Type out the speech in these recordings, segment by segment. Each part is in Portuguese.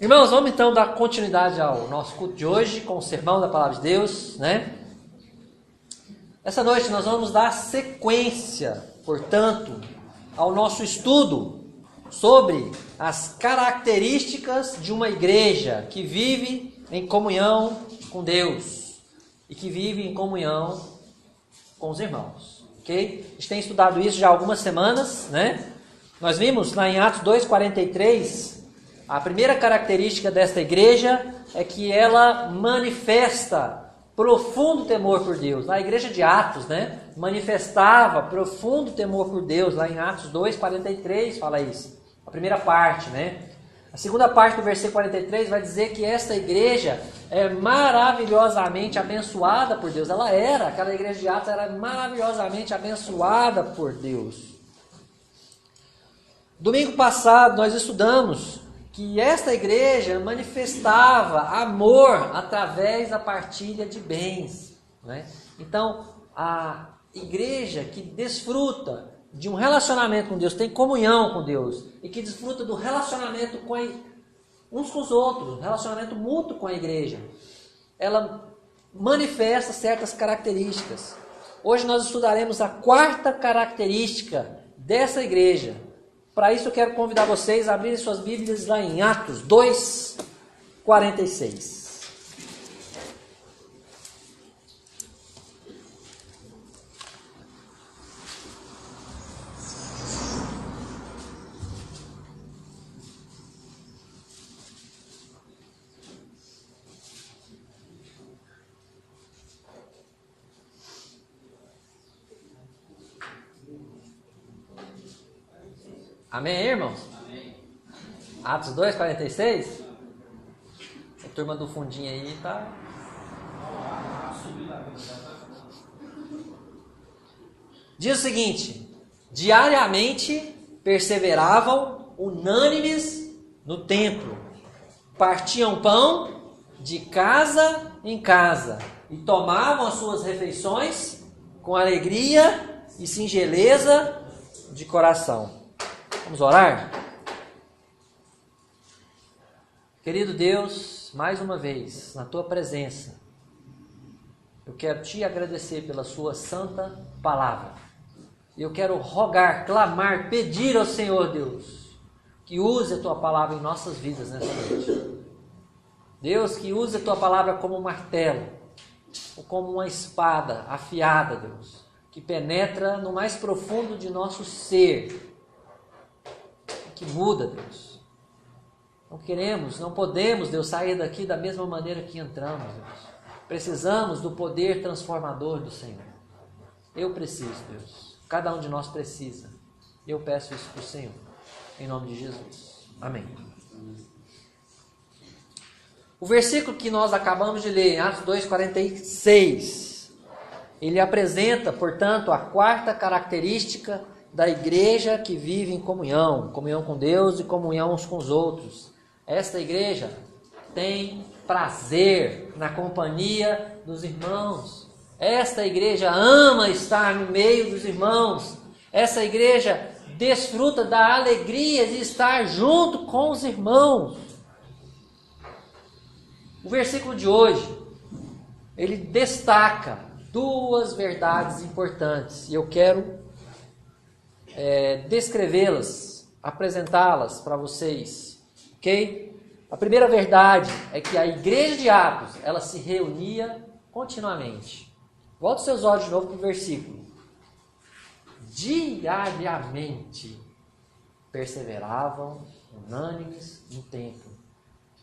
Irmãos, vamos então dar continuidade ao nosso culto de hoje com o sermão da Palavra de Deus, né? Essa noite nós vamos dar sequência, portanto, ao nosso estudo sobre as características de uma igreja que vive em comunhão com Deus e que vive em comunhão com os irmãos, ok? A gente tem estudado isso já há algumas semanas, né? Nós vimos lá em Atos 2,43, a primeira característica desta igreja é que ela manifesta profundo temor por Deus. Na igreja de Atos, né, manifestava profundo temor por Deus. Lá em Atos 2,43 fala isso. A primeira parte, né? A segunda parte do versículo 43 vai dizer que esta igreja é maravilhosamente abençoada por Deus. Aquela igreja de Atos era maravilhosamente abençoada por Deus. Domingo passado nós estudamos que esta igreja manifestava amor através da partilha de bens, né? Então, a igreja que desfruta de um relacionamento com Deus, tem comunhão com Deus, e que desfruta do relacionamento uns com os outros, relacionamento mútuo com a igreja, ela manifesta certas características. Hoje nós estudaremos a quarta característica dessa igreja. Para isso eu quero convidar vocês a abrirem suas Bíblias lá em Atos 2,46. Amém, irmãos? Amém. Atos 2,46? A turma do fundinho aí tá... Diz o seguinte: diariamente perseveravam unânimes no templo, partiam pão de casa em casa e tomavam as suas refeições com alegria e singeleza de coração. Vamos orar? Querido Deus, mais uma vez, na Tua presença, eu quero Te agradecer pela Sua santa palavra. Eu quero rogar, clamar, pedir ao Senhor Deus, que use a Tua palavra em nossas vidas nessa noite. Deus, que use a Tua palavra como um martelo, ou como uma espada afiada, Deus, que penetra no mais profundo de nosso ser, que muda, Deus. Não podemos, Deus, sair daqui da mesma maneira que entramos, Deus. Precisamos do poder transformador do Senhor. Eu preciso, Deus. Cada um de nós precisa. Eu peço isso para o Senhor. Em nome de Jesus. Amém. O versículo que nós acabamos de ler, em Atos 2,46, ele apresenta, portanto, a quarta característica da igreja que vive em comunhão com Deus e comunhão uns com os outros. Esta igreja tem prazer na companhia dos irmãos. Esta igreja ama estar no meio dos irmãos. Essa igreja desfruta da alegria de estar junto com os irmãos. O versículo de hoje, ele destaca duas verdades importantes e eu quero descrevê-las, apresentá-las para vocês, ok? A primeira verdade é que a igreja de Atos, ela se reunia continuamente. Volta os seus olhos de novo para o versículo. Diariamente perseveravam unânimes no templo.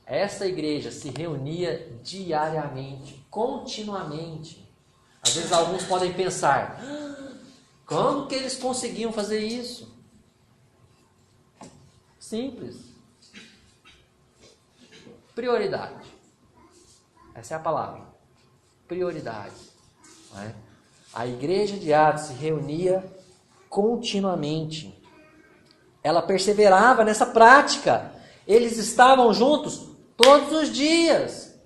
Essa igreja se reunia diariamente, continuamente. Às vezes alguns podem pensar: como que eles conseguiam fazer isso? Simples. Prioridade. Essa é a palavra. Prioridade. Né? A igreja de Atos se reunia continuamente. Ela perseverava nessa prática. Eles estavam juntos todos os dias.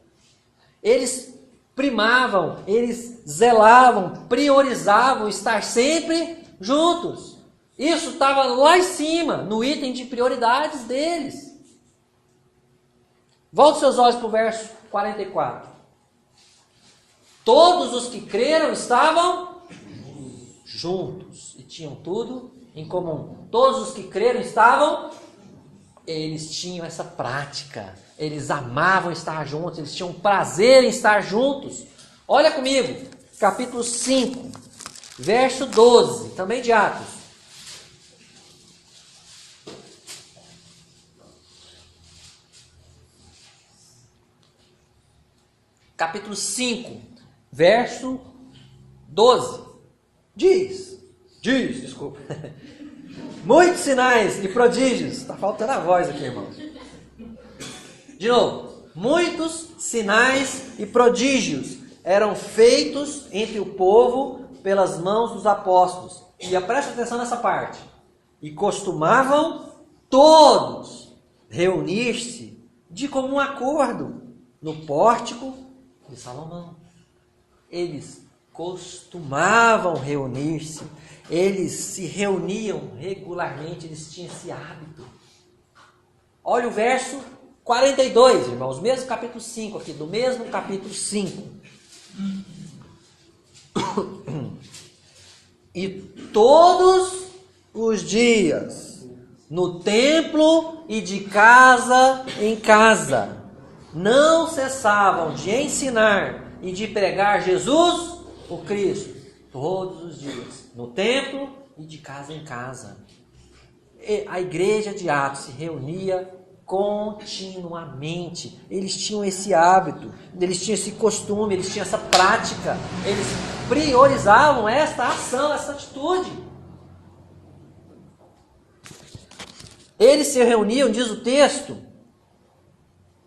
Eles primavam, eles zelavam, priorizavam estar sempre juntos. Isso estava lá em cima, no item de prioridades deles. Volte seus olhos para o verso 44. Todos os que creram estavam juntos e tinham tudo em comum. Todos os que creram estavam, eles tinham essa prática, eles amavam estar juntos, eles tinham prazer em estar juntos. Olha comigo, capítulo 5, verso 12, também de Atos. Capítulo 5, verso 12. Desculpa. Muitos sinais e prodígios. Está faltando a voz aqui, irmão. De novo. Muitos sinais e prodígios eram feitos entre o povo pelas mãos dos apóstolos. E presta atenção nessa parte. E costumavam todos reunir-se de comum acordo no pórtico de Salomão. Eles costumavam reunir-se, eles se reuniam regularmente, eles tinham esse hábito. Olha o verso 42, irmãos, mesmo capítulo 5 aqui, do mesmo capítulo 5. E todos os dias, no templo e de casa em casa, não cessavam de ensinar e de pregar Jesus, o Cristo, todos os dias, no templo e de casa em casa. A igreja de Atos se reunia continuamente. Eles tinham esse hábito, eles tinham esse costume, eles tinham essa prática, eles priorizavam esta ação, essa atitude. Eles se reuniam, diz o texto,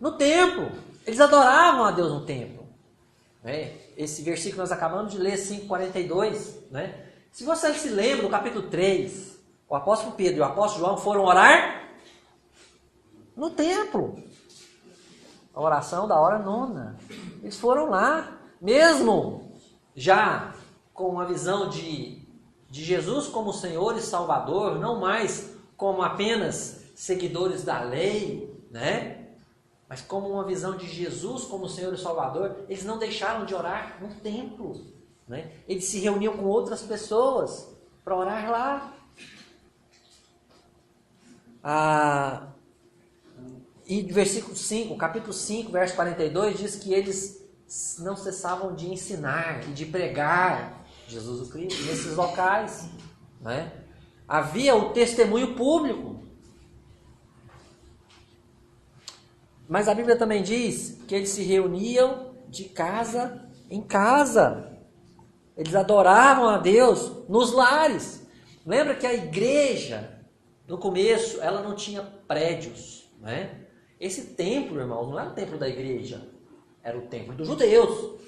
no templo. Eles adoravam a Deus no templo. Esse versículo que nós acabamos de ler, 5:42. Se você se lembra do capítulo 3, o apóstolo Pedro e o apóstolo João foram orar no templo. A oração da hora nona. Eles foram lá, mesmo já com uma visão de Jesus como Senhor e Salvador, não mais como apenas seguidores da lei, mas como uma visão de Jesus como Senhor e Salvador. Eles não deixaram de orar no templo, Eles se reuniam com outras pessoas para orar lá. E versículo 5, capítulo 5, verso 42, diz que eles não cessavam de ensinar e de pregar Jesus Cristo nesses locais. Havia o testemunho público. Mas a Bíblia também diz que eles se reuniam de casa em casa. Eles adoravam a Deus nos lares. Lembra que a igreja, no começo, ela não tinha prédios. Esse templo, irmãos, não era o templo da igreja. Era o templo dos judeus.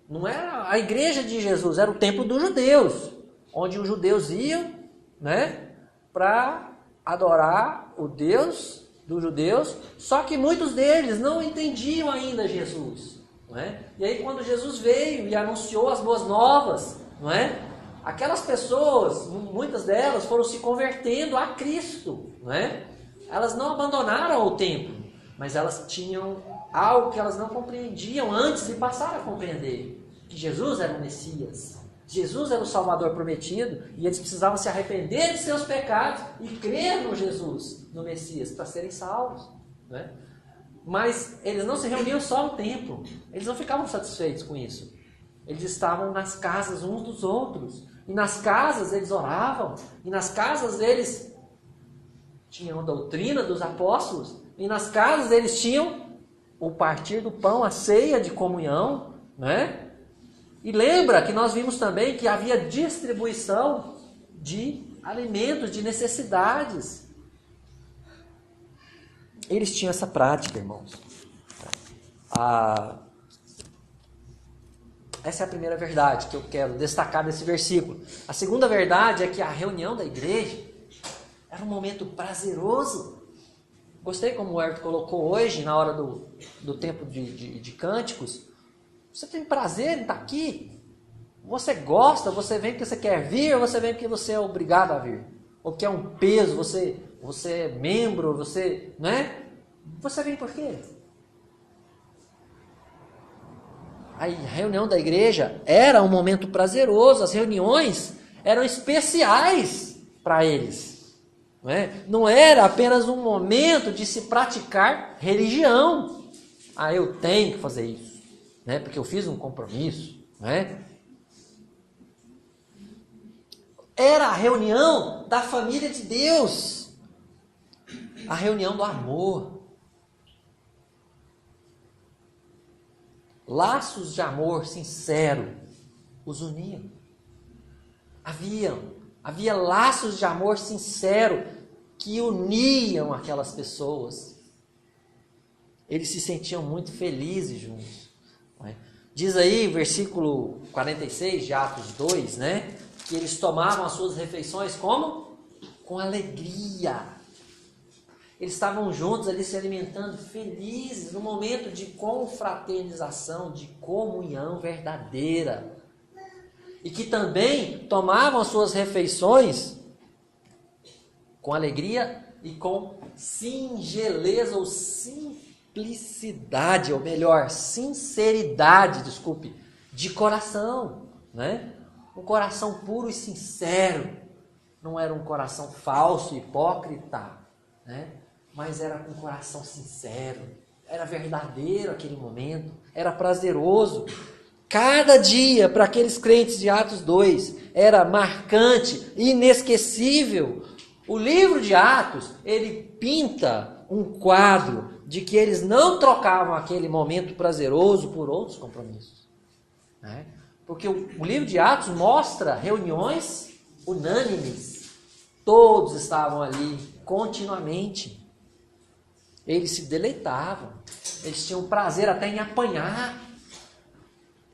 Não era a igreja de Jesus, era o templo dos judeus. Onde os judeus iam para adorar o Deus dos judeus, só que muitos deles não entendiam ainda Jesus, E aí quando Jesus veio e anunciou as boas novas, aquelas pessoas, muitas delas foram se convertendo a Cristo, Elas não abandonaram o templo, mas elas tinham algo que elas não compreendiam antes e passaram a compreender, que Jesus era o Messias. Jesus era o Salvador prometido e eles precisavam se arrepender de seus pecados e crer no Jesus, no Messias, para serem salvos. Mas eles não se reuniam só no templo, eles não ficavam satisfeitos com isso. Eles estavam nas casas uns dos outros, e nas casas eles oravam, e nas casas eles tinham a doutrina dos apóstolos, e nas casas eles tinham o partir do pão, a ceia de comunhão, E lembra que nós vimos também que havia distribuição de alimentos, de necessidades. Eles tinham essa prática, irmãos. Essa é a primeira verdade que eu quero destacar desse versículo. A segunda verdade é que a reunião da igreja era um momento prazeroso. Gostei como o Herto colocou hoje, na hora do tempo de cânticos. Você tem prazer em estar aqui? Você gosta? Você vem porque você quer vir? Ou você vem porque você é obrigado a vir? Ou que é um peso? Você é membro? Você, Você vem por quê? A reunião da igreja era um momento prazeroso, as reuniões eram especiais para eles. Não era apenas um momento de se praticar religião. Eu tenho que fazer isso, porque eu fiz um compromisso. Era a reunião da família de Deus, a reunião do amor. Laços de amor sincero os uniam. Havia laços de amor sincero que uniam aquelas pessoas. Eles se sentiam muito felizes juntos. Diz aí, versículo 46 de Atos 2, que eles tomavam as suas refeições como? Com alegria. Eles estavam juntos ali se alimentando, felizes, no momento de confraternização, de comunhão verdadeira. E que também tomavam as suas refeições com alegria e com singeleza ou simplicidade, ou melhor, sinceridade, de coração. Um coração puro e sincero. Não era um coração falso, hipócrita, mas era com um coração sincero, era verdadeiro aquele momento, era prazeroso. Cada dia para aqueles crentes de Atos 2 era marcante, inesquecível. O livro de Atos, ele pinta um quadro de que eles não trocavam aquele momento prazeroso por outros compromissos. Porque o livro de Atos mostra reuniões unânimes, todos estavam ali continuamente. Eles se deleitavam, eles tinham prazer até em apanhar.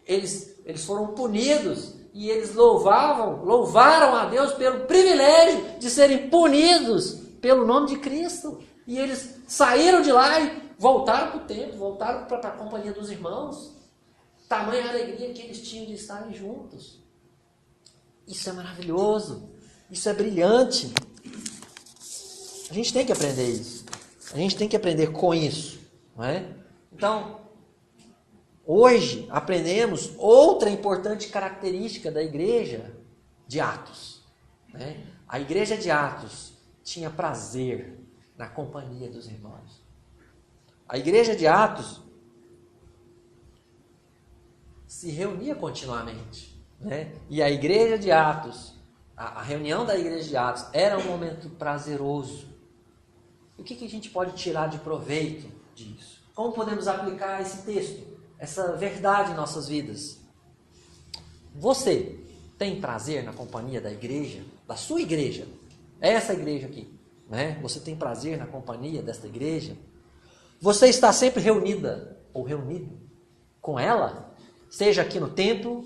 Eles foram punidos e eles louvaram a Deus pelo privilégio de serem punidos pelo nome de Cristo. E eles saíram de lá e voltaram para o templo, voltaram para a companhia dos irmãos. Tamanha alegria que eles tinham de estarem juntos. Isso é maravilhoso, isso é brilhante. A gente tem que aprender isso. A gente tem que aprender com isso. Então, hoje aprendemos outra importante característica da igreja de Atos. A igreja de Atos tinha prazer na companhia dos irmãos. A igreja de Atos se reunia continuamente. E a igreja de Atos, a reunião da igreja de Atos era um momento prazeroso. O que a gente pode tirar de proveito disso? Como podemos aplicar esse texto, essa verdade em nossas vidas? Você tem prazer na companhia da igreja, da sua igreja? Essa igreja aqui, Você tem prazer na companhia desta igreja? Você está sempre reunida ou reunido com ela? Seja aqui no templo,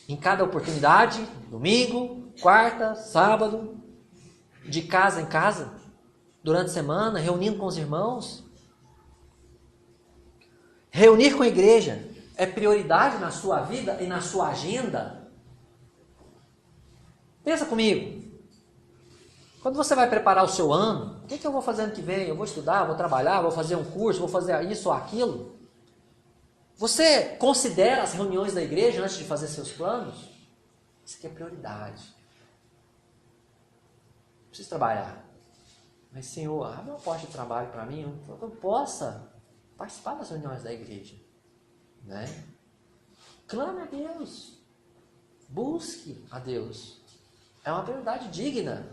em cada oportunidade, domingo, quarta, sábado, de casa em casa, durante a semana, reunindo com os irmãos. Reunir com a igreja é prioridade na sua vida e na sua agenda? Pensa comigo. Quando você vai preparar o seu ano, o que eu vou fazer ano que vem? Eu vou estudar, vou trabalhar, vou fazer um curso, vou fazer isso ou aquilo? Você considera as reuniões da igreja antes de fazer seus planos? Isso aqui é prioridade. Preciso trabalhar. Mas, Senhor, abre uma porta de trabalho para mim, para que eu possa participar das reuniões da igreja. Clame a Deus. Busque a Deus. É uma prioridade digna.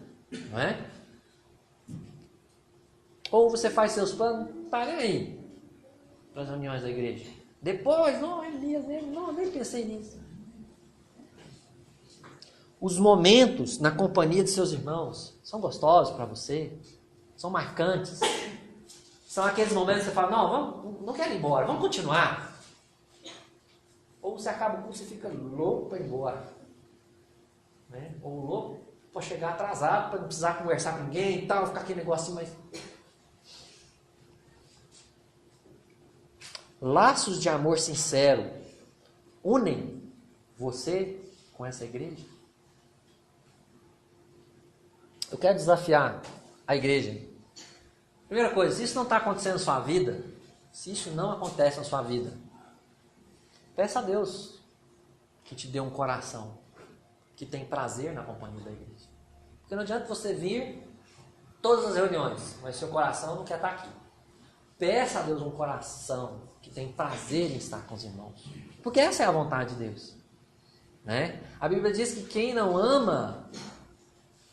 Ou você faz seus planos, parem aí para as reuniões da igreja. Depois, Elias, nem pensei nisso. Os momentos na companhia de seus irmãos são gostosos para você? São marcantes? São aqueles momentos que você fala, não quero ir embora, vamos continuar. Ou você acaba com você fica louco para ir embora. Ou louco para chegar atrasado, para não precisar conversar com ninguém e tal, ficar aquele negocinho mais... Laços de amor sincero unem você com essa igreja? Eu quero desafiar a igreja. Primeira coisa, se isso não está acontecendo na sua vida, se isso não acontece na sua vida, peça a Deus que te dê um coração que tem prazer na companhia da igreja. Porque não adianta você vir todas as reuniões, mas seu coração não quer estar aqui. Peça a Deus um coração que tem prazer em estar com os irmãos. Porque essa é a vontade de Deus. Né? A Bíblia diz que quem não ama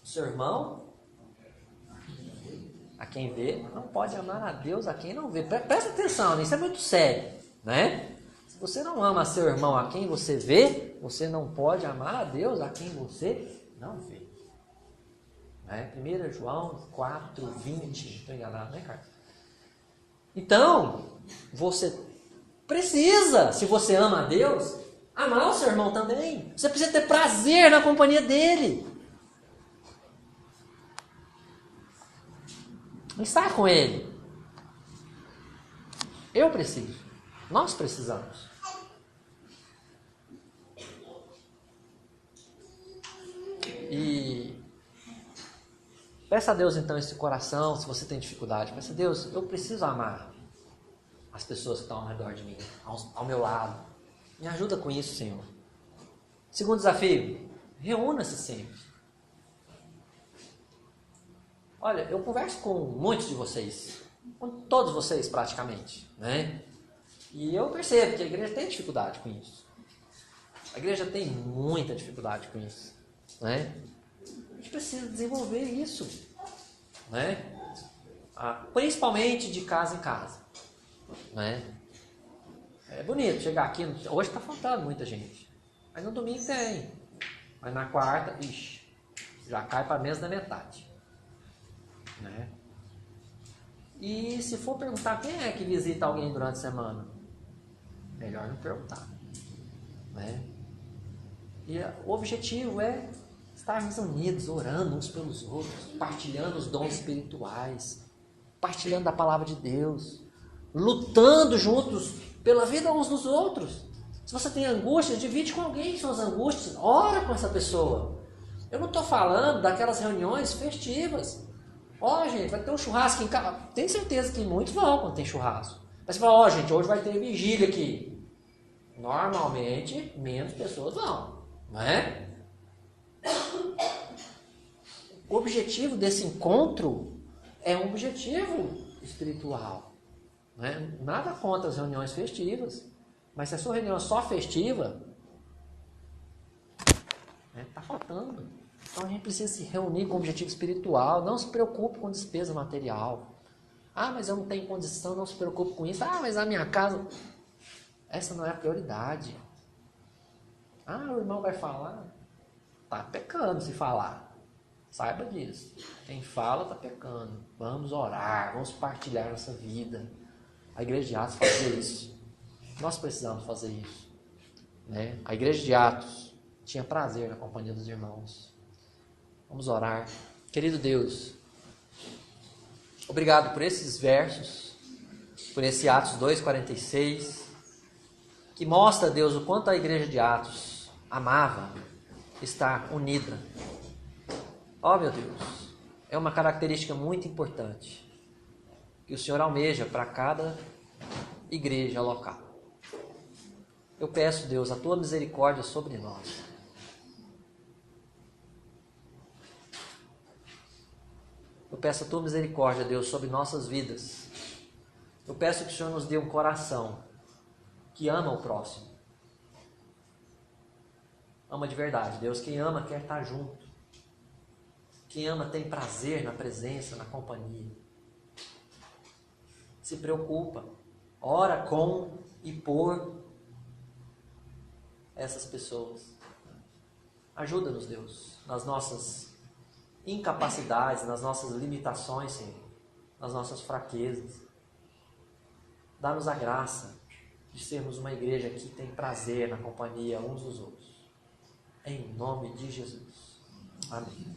o seu irmão, a quem vê, não pode amar a Deus a quem não vê. Presta atenção, isso é muito sério. Né? Se você não ama seu irmão a quem você vê, você não pode amar a Deus a quem você não vê. Né? 1 João 4, 20. Estou enganado, né, Carlos? Então, você precisa, se você ama a Deus, amar o seu irmão também. Você precisa ter prazer na companhia dele. Estar com ele. Eu preciso. Nós precisamos. E peça a Deus então esse coração, se você tem dificuldade. Peça a Deus, eu preciso amar as pessoas que estão ao redor de mim, ao meu lado. Me ajuda com isso, Senhor. Segundo desafio, reúna-se sempre. Olha, eu converso com muitos de vocês, com todos vocês praticamente, né? E eu percebo que a igreja tem dificuldade com isso. A igreja tem muita dificuldade com isso, né? A gente precisa desenvolver isso, né? Principalmente de casa em casa, né? É bonito chegar aqui, hoje está faltando muita gente, mas no domingo tem, mas na quarta, já cai para menos da metade, né? E se for perguntar quem é que visita alguém durante a semana, melhor não perguntar, né? E o objetivo é estarmos unidos, orando uns pelos outros, partilhando os dons espirituais, partilhando a palavra de Deus, lutando juntos pela vida uns dos outros. Se você tem angústias, divide com alguém suas angústias, ora com essa pessoa. Eu não estou falando daquelas reuniões festivas. Gente, vai ter um churrasco em casa. Tenho certeza que muitos vão quando tem churrasco. Mas você fala, gente, hoje vai ter vigília aqui. Normalmente, menos pessoas vão, não é? O objetivo desse encontro é um objetivo espiritual. Né? Nada contra as reuniões festivas, mas se a sua reunião é só festiva, está faltando. Então a gente precisa se reunir com objetivo espiritual. Não se preocupe com despesa material. Mas eu não tenho condição, não se preocupe com isso. Mas a minha casa... Essa não é a prioridade. O irmão vai falar. Está pecando se falar. Saiba disso. Quem fala está pecando. Vamos orar, vamos partilhar nossa vida. A igreja de Atos fazia isso. Nós precisamos fazer isso. Né? A igreja de Atos tinha prazer na companhia dos irmãos. Vamos orar. Querido Deus, obrigado por esses versos, por esse Atos 2,46, que mostra, Deus, o quanto a igreja de Atos amava estar unida. Meu Deus, é uma característica muito importante que o Senhor almeja para cada igreja local. Eu peço, Deus, a Tua misericórdia sobre nós. Eu peço a Tua misericórdia, Deus, sobre nossas vidas. Eu peço que o Senhor nos dê um coração que ama o próximo. Ama de verdade, Deus. Quem ama quer estar junto. Quem ama tem prazer na presença, na companhia. Se preocupa. Ora com e por essas pessoas. Ajuda-nos, Deus, nas nossas incapacidades, nas nossas limitações, Senhor, nas nossas fraquezas. Dá-nos a graça de sermos uma igreja que tem prazer na companhia uns dos outros. Em nome de Jesus. Amém.